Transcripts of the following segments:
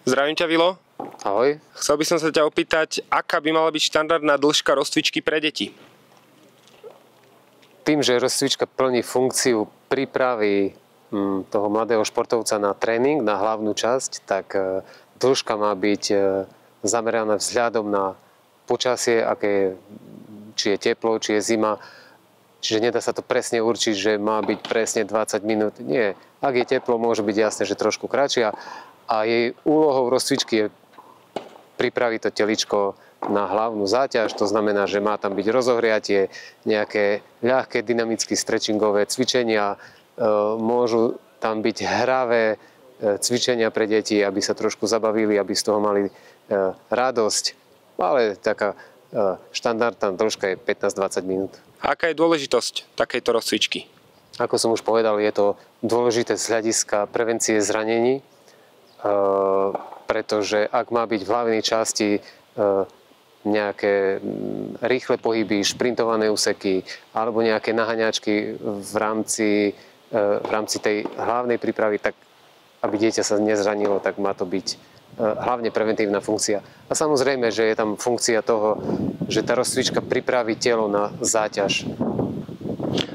Zdravím ťa, Vilo. Ahoj. Chcel by som sa ťa opýtať, aká by mala byť štandardná dĺžka rozcvičky pre deti? Tým, že rozcvička plní funkciu prípravy toho mladého športovca na tréning, na hlavnú časť, tak dĺžka má byť zameraná vzhľadom na počasie, či je teplo, či je zima. Čiže nedá sa to presne určiť, že má byť presne 20 minút. Nie. Ak je teplo, môže byť jasné, že trošku kratšia. A jej úlohou rozcvičky je pripraviť to teličko na hlavnú záťaž. To znamená, že má tam byť rozohriatie, nejaké ľahké dynamické stretchingové cvičenia. Môžu tam byť hravé cvičenia pre deti, aby sa trošku zabavili, aby z toho mali radosť. Ale taká štandardná dĺžka je 15-20 minút. A aká je dôležitosť takejto rozcvičky? Ako som už povedal, je to dôležité z hľadiska prevencie zranení, pretože ak má byť v hlavnej časti nejaké rýchle pohyby, šprintované úseky alebo nejaké naháňačky v rámci tej hlavnej prípravy, tak aby dieťa sa nezranilo, tak má to byť hlavne preventívna funkcia. A samozrejme, že je tam funkcia toho, že tá rozcvička pripraví telo na záťaž.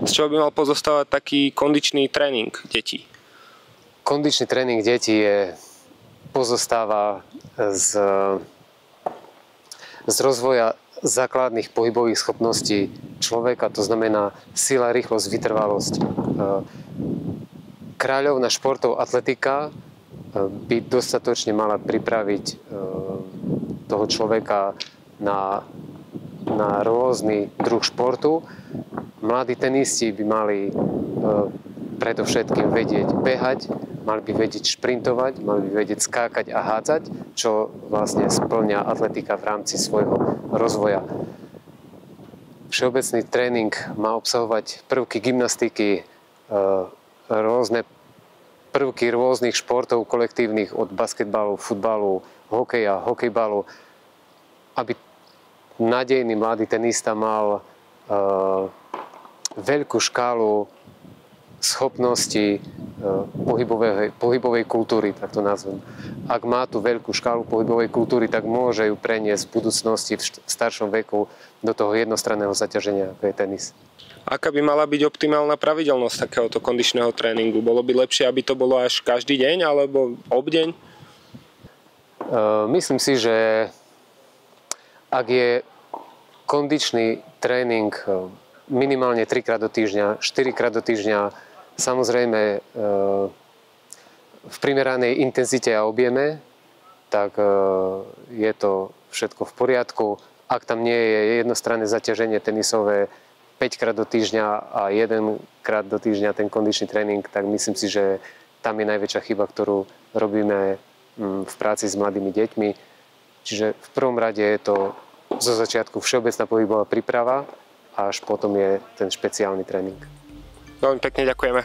Z čoho by mal pozostávať taký kondičný tréning detí? Kondičný tréning detí pozostáva z rozvoja základných pohybových schopností človeka, to znamená sila, rýchlosť, vytrvalosť. Kráľovná športov atletika by dostatočne mala pripraviť toho človeka na rôzny druh športu. Mladí tenisti by mali predovšetkým vedieť behať, mali by vedieť šprintovať, mali by vedieť skákať a hádzať, čo vlastne spĺňa atletika v rámci svojho rozvoja. Všeobecný tréning má obsahovať prvky gymnastiky, rôzne prvky rôznych športov kolektívnych od basketbalu, futbalu, hokeja, hokejbalu, aby nádejný mladý tenista mal veľkú škálu schopností pohybovej kultúry, tak to nazvem. Ak má tú veľkú škálu pohybovej kultúry, tak môže ju preniesť v budúcnosti v staršom veku do toho jednostranného zaťaženia, ako je tenis. Aká by mala byť optimálna pravidelnosť takéhoto kondičného tréningu? Bolo by lepšie, aby to bolo až každý deň alebo obdeň? Myslím si, že ak je kondičný tréning minimálne 3-krát do týždňa, 4-krát do týždňa, samozrejme v primeranej intenzite a objeme, tak je to všetko v poriadku. Ak tam nie je jednostranné zaťaženie tenisové 5-krát do týždňa a 1-krát do týždňa ten kondičný tréning, tak myslím si, že tam je najväčšia chyba, ktorú robíme v práci s mladými deťmi. Čiže v prvom rade je to zo začiatku všeobecná pohybová príprava a až potom je ten špeciálny tréning. Veľmi pekne ďakujeme.